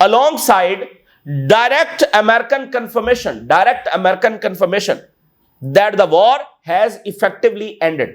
alongside direct American confirmation that the war has effectively ended।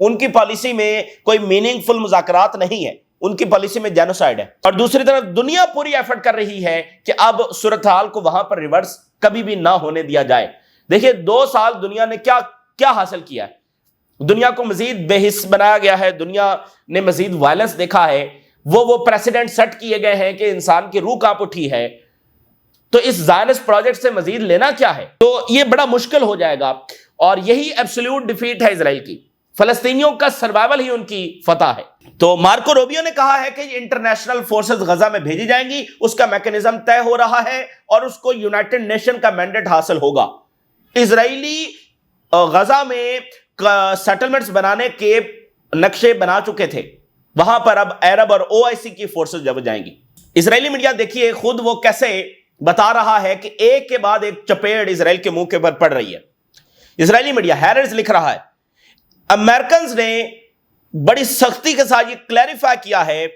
ان کی policy میں کوئی meaning فل مذاکرات نہیں ہے، ان کی پالیسی میں جینوسائیڈ ہے۔ اور دوسری طرف دنیا پوری ایفرٹ کر رہی ہے کہ اب صورتحال کو وہاں پر ریورس کبھی بھی نہ ہونے دیا جائے۔ دیکھیے 2 سال دنیا نے کیا حاصل کیا ہے؟ دنیا کو مزید بے حس بنایا گیا ہے، دنیا نے مزید وائلنس دیکھا ہے، وہ پریسیڈنٹ سیٹ کیے گئے ہیں کہ انسان کی روح کانپ اٹھی ہے۔ تو اس زائنسٹ پروجیکٹ سے مزید لینا کیا ہے؟ تو یہ بڑا مشکل ہو جائے گا، اور یہی ایبسولوٹ ڈیفیٹ ہے اسرائیل کی۔ فلسطینیوں کا سروائیول ہی ان کی فتح ہے۔ تو مارکو روبیو نے کہا ہے کہ انٹرنیشنل فورسز غزہ میں بھیجی جائیں گی، اس کا میکنزم طے ہو رہا ہے اور اس کو یونائٹڈ نیشن کا مینڈیٹ حاصل ہوگا۔ اسرائیلی غزہ میں سیٹلمنٹس بنانے کے نقشے بنا چکے تھے، وہاں پر اب عرب اور OIC کی فورسز جب جائیں گی۔ اسرائیلی میڈیا دیکھیے خود وہ کیسے بتا رہا ہے کہ ایک کے بعد ایک چپیڑ اسرائیل کے منہ کے اوپر پڑ رہی ہے۔ اسرائیلی میڈیا ہیرڈز لکھ رہا ہے امریکنز نے بڑی سختی کے ساتھ یہ کلیریفائی کیا ہے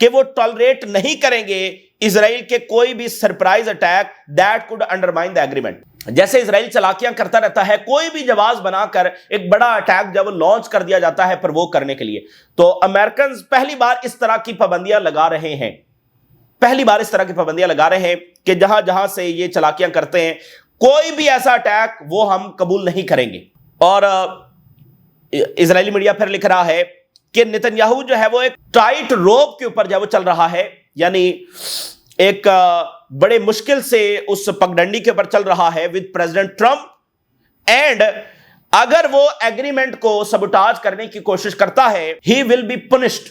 کہ وہ ٹالریٹ نہیں کریں گے اسرائیل کے کوئی بھی surprise attack that could undermine the agreement. جیسے اسرائیل چالاکیاں کرتا رہتا ہے، کوئی بھی جواز بنا کر ایک بڑا اٹیک جب لانچ کر دیا جاتا ہے پرووک کرنے کے لیے، تو امریکنز پہلی بار اس طرح کی پابندیاں لگا رہے ہیں، کہ جہاں جہاں سے یہ چالاکیاں کرتے ہیں کوئی بھی ایسا اٹیک وہ ہم قبول نہیں کریں گے۔ اور اسرائیلی میڈیا پھر لکھ رہا ہے کہ نتنیاہو جو ہے وہ ایک ٹائٹ روپ کے اوپر جب وہ چل رہا ہے، یعنی ایک بڑے مشکل سے اس پگڈنڈی کے اوپر چل رہا ہے ود پریزیڈنٹ ٹرمپ، اینڈ اگر وہ ایگریمنٹ کو سبوٹاج کرنے کی کوشش کرتا ہے ہی ول بی پنشڈ۔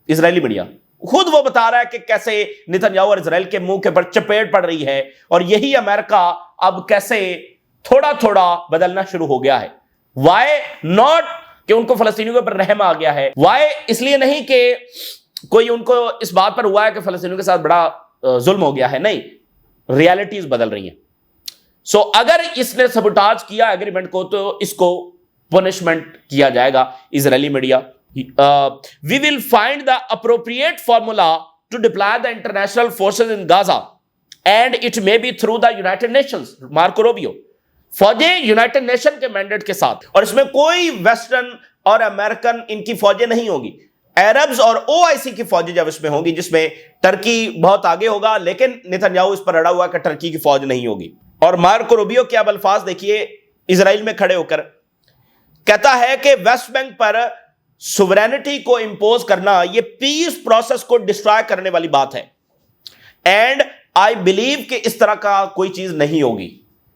اسرائیلی میڈیا خود وہ بتا رہا ہے کہ کیسے نتنیاہو اور اسرائیل کے منہ کے اوپر چپیڑ پڑ رہی ہے، اور یہی امریکہ اب کیسے تھوڑا تھوڑا بدلنا شروع ہو گیا ہے۔ وائی ناٹ کہ ان کو فلسطینیوں کے اوپر رحم آ گیا ہے، وائی اس لیے نہیں کہ کوئی ان کو اس بات پر ہوا ہے کہ فلسطینیوں کے ساتھ بڑا ظلم ہو گیا ہے، نہیں، ریالٹیز بدل رہی ہیں۔ سو اگر اس نے سبوٹاج کیا ایگریمنٹ کو تو اس کو پنشمنٹ کیا جائے گا۔ اسرائیلی media we will find the appropriate formula to deploy the international forces in Gaza and it may be through the United Nations۔ Marco Rubio, فوجیں یونائٹڈ نیشن کے مینڈیٹ کے ساتھ، اور اس میں کوئی ویسٹرن اور امریکن ان کی فوجیں نہیں ہوں گی، عربز اور OIC کی فوجیں جب اس میں ہوں گی، جس میں ٹرکی بہت آگے ہوگا، لیکن نتنیاہو اس پر اڑا ہوا کہ ٹرکی کی فوج نہیں ہوگی۔ اور مارکو روبیو کے اب الفاظ دیکھیے اسرائیل میں کھڑے ہو کر، کہتا ہے کہ ویسٹ بینک پر سوورینٹی کو امپوز کرنا یہ پیس پروسیس کو ڈسٹرائے کرنے والی بات ہے، اینڈ آئی بلیو کہ اس طرح کا کوئی چیز نہیں ہوگی۔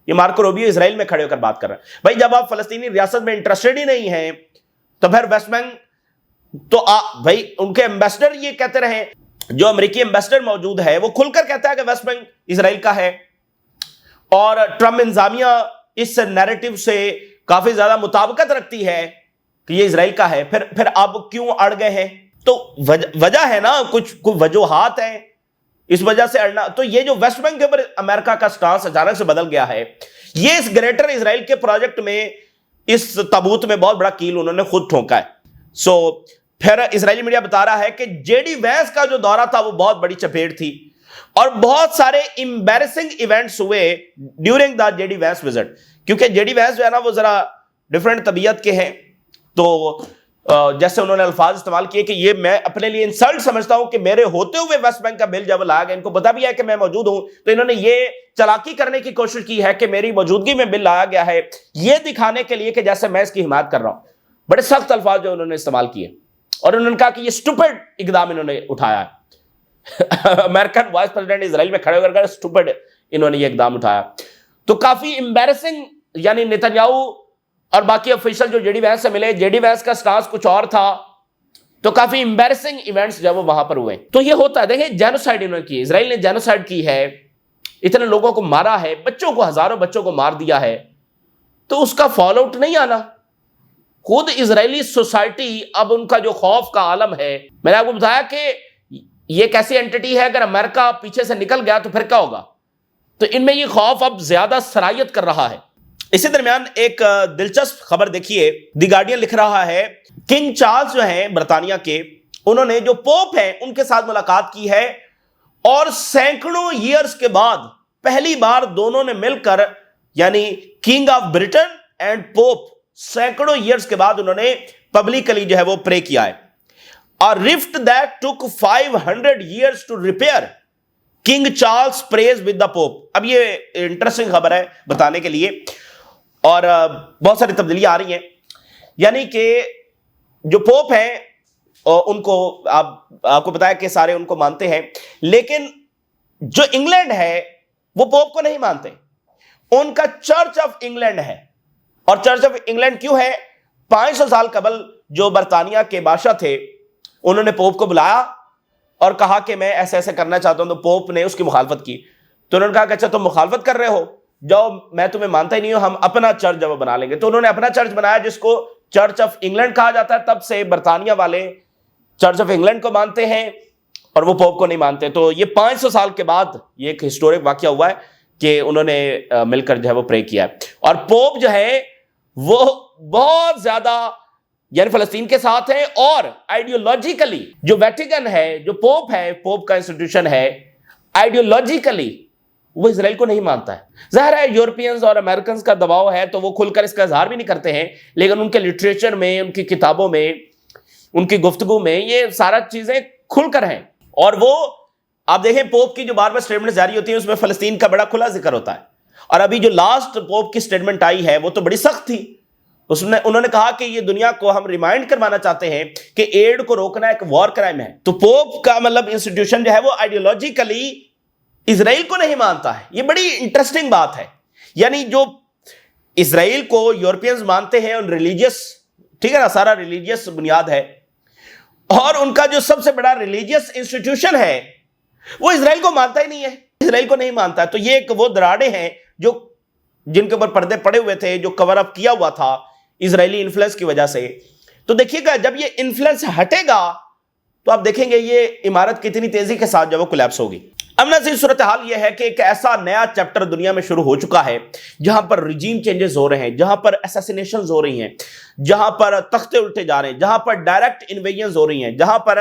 یہ مارکو روبیو اسرائیل میں کھڑے ہو کر بات کر رہے ہیں۔ بھائی جب آپ فلسطینی ریاست میں انٹرسٹڈ ہی نہیں ہیں تو پھر ویسٹ بینک تو بھائی ان کے ایمبیسڈر یہ کہتے رہے، جو امریکی ایمبیسڈر موجود ہے وہ کھل کر کہتا ہے کہ ویسٹ بینک اسرائیل کا ہے، اور ٹرمپ انتظامیہ اس نیریٹو سے کافی زیادہ مطابقت رکھتی ہے کہ یہ اسرائیل کا ہے، پھر اب کیوں اڑ گئے ہیں؟ تو وجہ ہے نا، کچھ وجوہات ہیں اس وجہ سے اڑنا۔ تو یہ جو ویسٹ بینک کے اوپر امریکہ کا سٹانس اچانک سے بدل گیا ہے، یہ اس گریٹر اسرائیل کے پروجیکٹ میں، اس تابوت میں بہت بڑا کیل انہوں نے خود ٹھونکا ہے۔ سو پھر اسرائیلی میڈیا بتا رہا ہے کہ JD وینس کا جو دورہ تھا وہ بہت بڑی چپیڑ تھی، اور بہت سارے امبیرسنگ ایونٹس ہوئے during the JD Vance visit, کیونکہ JD وینس جو ہے نا وہ ذرا ڈیفرنٹ طبیعت کے ہیں، تو جیسے انہوں نے الفاظ استعمال کیے کہ یہ میں اپنے لیے انسلٹ سمجھتا ہوں کہ میرے ہوتے ہوئے ویسٹ بینک کا بل جب لایا گیا، ان کو پتا بھی ہے کہ میں موجود ہوں، تو انہوں نے یہ چالاکی کرنے کی کوشش کی ہے کہ میری موجودگی میں بل لایا گیا ہے، یہ دکھانے کے لیے کہ جیسے میں اس کی حمایت کر رہا ہوں۔ بڑے سخت الفاظ جو انہوں نے استعمال کیے، اور انہوں نے کہا کہ یہ اسٹوپڈ اقدام انہوں نے اٹھایا ہے۔ امریکن وائس پریزیڈنٹ اسرائیل میں کھڑے ہو کر اسٹوپڈ انہوں نے یہ اقدام اٹھایا، تو کافی امبیرسنگ، یعنی نتنیاہو اور باقی افیشل جو JD وینس سے ملے، JD وینس کا سٹانس کچھ اور تھا، تو کافی امبیرسنگ ایونٹس جب وہ وہاں پر ہوئے۔ تو یہ ہوتا ہے، دیکھیں جینوسائیڈ انہوں نے کی، اسرائیل نے جینوسائیڈ کی ہے، اتنے لوگوں کو مارا ہے، بچوں کو، ہزاروں بچوں کو مار دیا ہے، تو اس کا فال آؤٹ نہیں آنا۔ خود اسرائیلی سوسائٹی اب ان کا جو خوف کا عالم ہے، میں نے آپ کو بتایا کہ یہ ایک ایسی اینٹی ہے، اگر امریکہ پیچھے سے نکل گیا تو پھر کیا ہوگا، تو ان میں یہ خوف اب زیادہ سرایت کر رہا ہے۔ اسی درمیان ایک دلچسپ خبر دیکھیے، دی گارڈین لکھ رہا ہے کنگ چارلز جو ہیں برطانیہ کے، انہوں نے جو پوپ ہیں ان کے ساتھ ملاقات کی ہے، اور سینکڑوں ایئرز کے بعد پہلی بار دونوں نے مل کر، یعنی king of Britain and Pope, سینکڑوں ایئرز کے بعد انہوں نے پبلکلی جو ہے وہ پرے کیا ہے. A rift that took 500 years to repair. King Charles prays with the Pope. اب یہ انٹرسٹنگ خبر ہے بتانے کے لیے, اور بہت ساری تبدیلیاں آ رہی ہیں. یعنی کہ جو پوپ ہیں ان کو آپ کو بتایا کہ سارے ان کو مانتے ہیں, لیکن جو انگلینڈ ہے وہ پوپ کو نہیں مانتے. ان کا چرچ آف انگلینڈ ہے. اور چرچ آف انگلینڈ کیوں ہے؟ 500 سال قبل جو برطانیہ کے بادشاہ تھے انہوں نے پوپ کو بلایا اور کہا کہ میں ایسے ایسے کرنا چاہتا ہوں, تو پوپ نے اس کی مخالفت کی. تو انہوں نے کہا کہ اچھا تم مخالفت کر رہے ہو, جاؤ میں تمہیں مانتا ہی نہیں ہوں, ہم اپنا چرچ جب بنا لیں گے. تو انہوں نے اپنا چرچ بنایا جس کو چرچ آف انگلینڈ کہا جاتا ہے. تب سے برطانیہ والے چرچ آف انگلینڈ کو مانتے ہیں اور وہ پوپ کو نہیں مانتے. تو یہ 500 سال کے بعد یہ ایک ہسٹورک واقعہ ہوا ہے کہ انہوں نے مل کر جو ہے وہ پرے کیا ہے. اور پوپ جو ہے وہ بہت زیادہ یعنی فلسطین کے ساتھ ہے, اور آئیڈیولوجیکلی جو ویٹیکن ہے, جو پوپ ہے, پوپ کا انسٹیٹیوشن ہے, آئیڈیولوجیکلی وہ اسرائیل کو نہیں مانتا ہے. ظاہر ہے یورپینز اور امریکنز کا دباؤ ہے تو وہ کھل کر اس کا اظہار بھی نہیں کرتے ہیں, لیکن ان کے لٹریچر میں, ان کی کتابوں میں, ان کی گفتگو میں یہ سارا چیزیں کھل کر ہیں. اور وہ آپ دیکھیں پوپ کی جو بار بار سٹیٹمنٹ جاری ہوتی ہیں اس میں فلسطین کا بڑا کھلا ذکر ہوتا ہے. اور ابھی جو لاسٹ پوپ کی سٹیٹمنٹ آئی ہے وہ تو بڑی سخت تھی. انہوں نے کہا کہ یہ دنیا کو ہم ریمائنڈ کروانا چاہتے ہیں کہ ایڈ کو روکنا ایک وار کرائم ہے. تو پوپ کا مطلب انسٹیٹیوشن جو ہے وہ آئیڈیولوجیکلی اسرائیل کو نہیں مانتا ہے. یہ بڑی انٹرسٹنگ بات ہے. یعنی جو اسرائیل کو یورپینز مانتے ہیں ان ریلیجیس, ٹھیک ہے نا, سارا ریلیجیس بنیاد ہے, اور ان کا جو سب سے بڑا ریلیجیس انسٹیٹیوشن ہے وہ اسرائیل کو مانتا ہی نہیں ہے, اسرائیل کو نہیں مانتا ہے. تو یہ ایک وہ دراڑیں ہیں جو جن کے اوپر پردے پڑے ہوئے تھے, جو کور اپ کیا ہوا تھا اسرائیلی انفلوئنس کی وجہ سے. تو دیکھیے گا جب یہ انفلوئنس ہٹے گا تو آپ دیکھیں گے یہ عمارت کتنی تیزی کے ساتھ جب وہ کولیپس ہوگی. اب نظیر صورتحال یہ ہے کہ ایک ایسا نیا چیپٹر دنیا میں شروع ہو چکا ہے جہاں پر رجیم چینجز ہو رہے ہیں, جہاں پر اساسینیشنز ہو رہی ہیں, جہاں پر تختے الٹے جا رہے ہیں, جہاں پر ڈائریکٹ انویژنز ہو رہی ہیں, جہاں پر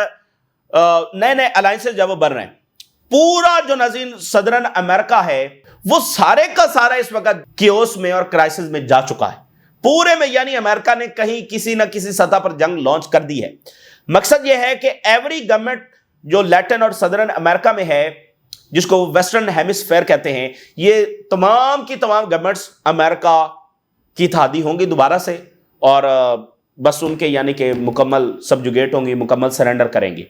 نئے نئے الائنسز جب وہ بن رہے ہیں. پورا جو نظیر صدرن امریکہ ہے وہ سارے کا سارا اس وقت کیوس میں اور کرائسس میں جا چکا ہے پورے میں. یعنی امریکہ نے کہیں کسی نہ کسی سطح پر جنگ لانچ کر دی ہے. مقصد یہ ہے کہ ایوری گورنمنٹ جو لیٹن اور صدرن امریکہ میں ہے, جس کو ویسٹرن ہیمسفیئر کہتے ہیں, یہ تمام کی تمام گورنمنٹس امریکہ کی اتحادی ہوں گی دوبارہ سے, اور بس ان کے یعنی کہ مکمل سبجوگیٹ ہوں گی, مکمل سرنڈر کریں گی.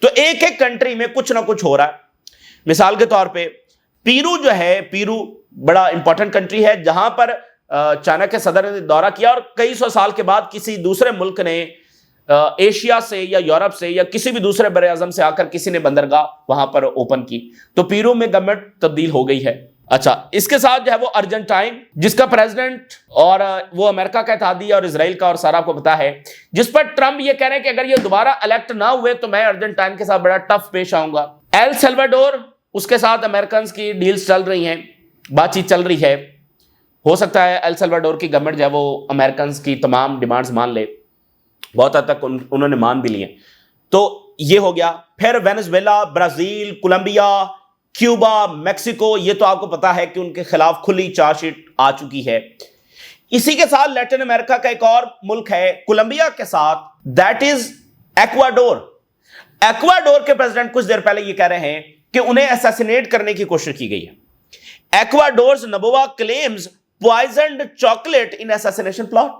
تو ایک ایک کنٹری میں کچھ نہ کچھ ہو رہا ہے. مثال کے طور پہ پیرو جو ہے, پیرو بڑا امپورٹنٹ کنٹری ہے جہاں پر چائنا کے صدر نے دورہ کیا, اور کئی سو سال کے بعد کسی دوسرے ملک نے ایشیا سے یا یورپ سے یا کسی بھی دوسرے بر اعظم سے آ کر کسی نے بندرگاہ وہاں پر اوپن کی. تو پیرو میں گورنمنٹ تبدیل ہو گئی ہے. اچھا, اس کے ساتھ جو ہے وہ ارجنٹائن, جس کا پریزیڈنٹ اور وہ امریکہ کا اتحادی اور اسرائیل کا اور سارا آپ کو پتا ہے, جس پر ٹرمپ یہ کہہ رہے ہیں کہ اگر یہ دوبارہ الیکٹ نہ ہوئے تو میں ارجنٹائن کے ساتھ بڑا ٹف پیش آؤں گا. ایل سیلواڈور, اس کے ساتھ امریکنز کی ڈیلز چل رہی ہیں, بات چیت چل رہی ہے. ہو سکتا ہے ایل سیلواڈور کی گورنمنٹ جو ہے وہ امریکنز کی تمام ڈیمانڈز مان لے, بہت حد تک انہوں نے مان بھی لیے. تو یہ ہو گیا. پھر Venezuela, Brazil, Colombia, Cuba, Mexico, یہ تو آپ کو پتا ہے کہ ان کے خلاف کھلی چارج شیٹ آ چکی ہے. اسی کے ساتھ لیٹن امریکہ کا ایک اور ملک ہے کولمبیا کے ساتھ, دیٹ از ایکواڈور. ایکواڈور کے پریزیڈنٹ کچھ دیر پہلے یہ کہہ رہے ہیں کہ انہیں اسیسینیٹ کرنے کی کوشش کی گئی ہے. ایکواڈورز نبوہ کلیمز پوائزنڈ چاکلیٹ ان اسیسینیشن پلاٹ.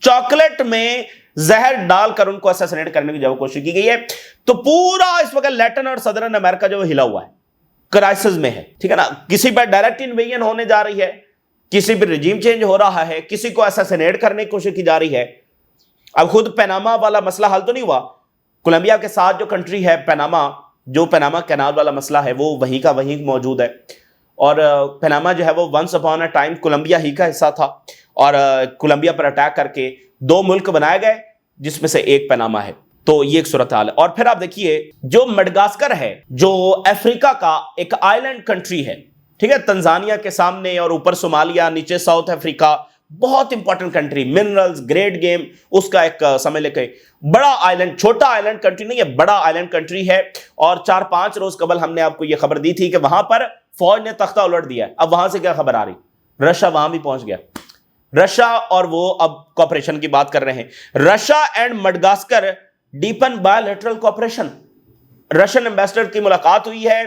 چاکلیٹ میں زہر ڈال کر ان کو اسیسینیٹ کرنے کی جو کوشش کی گئی ہے. تو پورا اس وقت لیٹن اور صدرن امریکہ جو ہلا ہوا ہے, کرائسس میں ہے, ٹھیک ہے نا. کسی پر ڈائریکٹ انویژن ہونے جا رہی ہے, کسی پر رجیم چینج ہو رہا ہے, کسی کو اسیسینیٹ کرنے کی کوشش کی جا رہی ہے. اب خود پیناما والا مسئلہ حل تو نہیں ہوا. کولمبیا کے ساتھ جو کنٹری ہے پیناما, جو پیناما کینال والا مسئلہ ہے وہ وہیں کا وہیں موجود ہے, اور پیناما جو ہے وہ once upon a time Colombia ہی کا حصہ تھا, اور کولمبیا پر اٹیک کر کے 2 ملک بنائے گئے جس میں سے ایک پیناما ہے. تو یہ ایک صورتحال ہے. اور پھر آپ دیکھیے جو مڈغاسکر ہے, جو افریقہ کا ایک آئلینڈ کنٹری ہے, ٹھیک ہے, تنزانیہ کے سامنے اور اوپر صومالیہ, نیچے ساؤتھ افریقہ, بہت important country, minerals, great game, اس کا ایک سمجھ لے کے بڑا آئلینڈ, چھوٹا آئلینڈ کنٹری نہیں ہے, بڑا آئلینڈ کنٹری ہے. اور 4-5 روز قبل ہم نے آپ کو یہ خبر دی تھی کہ وہاں پر فوج نے تختہ الٹ دیا ہے. اب وہاں سے کیا خبر آ رہی, رشیا وہاں بھی پہنچ گیا. رشیا اور وہ اب کوپریشن کی بات کر رہے ہیں. Russia and Madagascar deepen bilateral cooperation. Russian ambassador کی ملاقات ہوئی ہے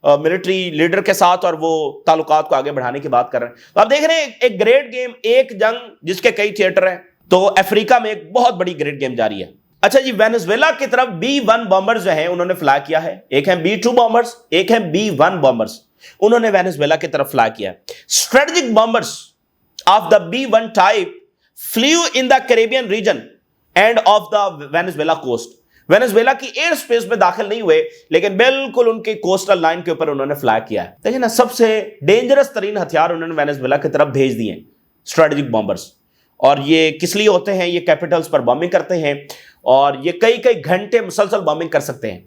ملٹری لیڈر کے ساتھ اور وہ تعلقات کو آگے بڑھانے کی بات کر رہے ہیں. تو آپ دیکھ رہے ہیں ایک گریٹ گیم, ایک جنگ جس کے کئی تھیٹر ہیں. تو افریقہ میں ایک بہت بڑی گریٹ گیم جاری ہے. اچھا جی, وینزویلا کی طرف B-1 بامبرز جو ہیں انہوں نے فلائی کیا ہے. ایک ہیں B-2 بامبرز, ایک ہیں B-1 بامبرز. انہوں نے وینزویلا کی طرف فلائی کیا ہے. Strategic bombers of the B-1 type flew in the Caribbean region and of the Venezuela coast. Venezuela کی ایئر سپیس میں داخل نہیں ہوئے لیکن بالکل ان کی کوسٹل لائن کے اوپر انہوں نے فلائی کیا ہے. دیکھیں نا, سب سے ڈینجرس ترین ہتھیار انہوں نے وینزویلا کی طرف بھیج دیے ہیں, اسٹریٹجک بامبرز. اور یہ کس لیے ہوتے ہیں؟ یہ کیپٹلز پر بامبنگ کرتے ہیں اور یہ کئی کئی گھنٹے مسلسل بامبنگ کر سکتے ہیں.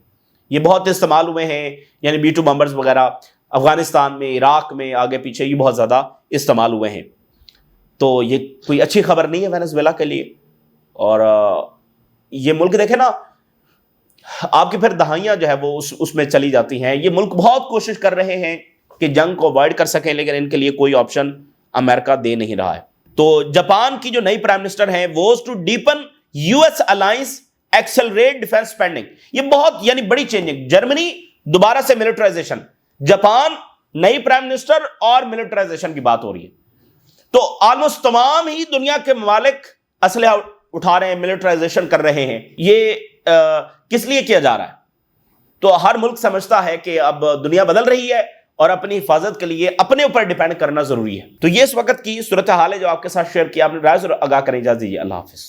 یہ بہت استعمال ہوئے ہیں, یعنی B-2 بامبرز وغیرہ افغانستان میں, عراق میں, آگے پیچھے یہ بہت زیادہ استعمال ہوئے ہیں. تو یہ کوئی اچھی خبر نہیں ہے وینزویلا کے لیے. اور یہ ملک دیکھیں نا, آپ کی پھر دہائیاں جو ہے وہ اس میں چلی جاتی ہیں. یہ ملک بہت کوشش کر رہے ہیں کہ جنگ کو اوائڈ کر سکیں لیکن ان کے لیے کوئی آپشن امریکہ دے نہیں رہا ہے. تو جاپان کی جو نئی پرائم منسٹر ہیں vows to deepen US alliance accelerate defence spending. یہ بہت یعنی بڑی چینجنگ. جرمنی دوبارہ سے ملٹرائزیشن, جاپان نئی پرائم منسٹر اور ملٹرائزیشن کی بات ہو رہی ہے. تو آلموسٹ تمام ہی دنیا کے ممالک اسلحہ اٹھا رہے ہیں, ملٹرائزیشن کر رہے ہیں. یہ کس لیے کیا جا رہا ہے؟ تو ہر ملک سمجھتا ہے کہ اب دنیا بدل رہی ہے اور اپنی حفاظت کے لیے اپنے اوپر ڈیپینڈ کرنا ضروری ہے. تو یہ اس وقت کی صورتحال ہے جو آپ کے ساتھ شیئر کیا. آپ نے رائے ضرور آگاہ کریں. اجازت دیجیے. اللہ حافظ.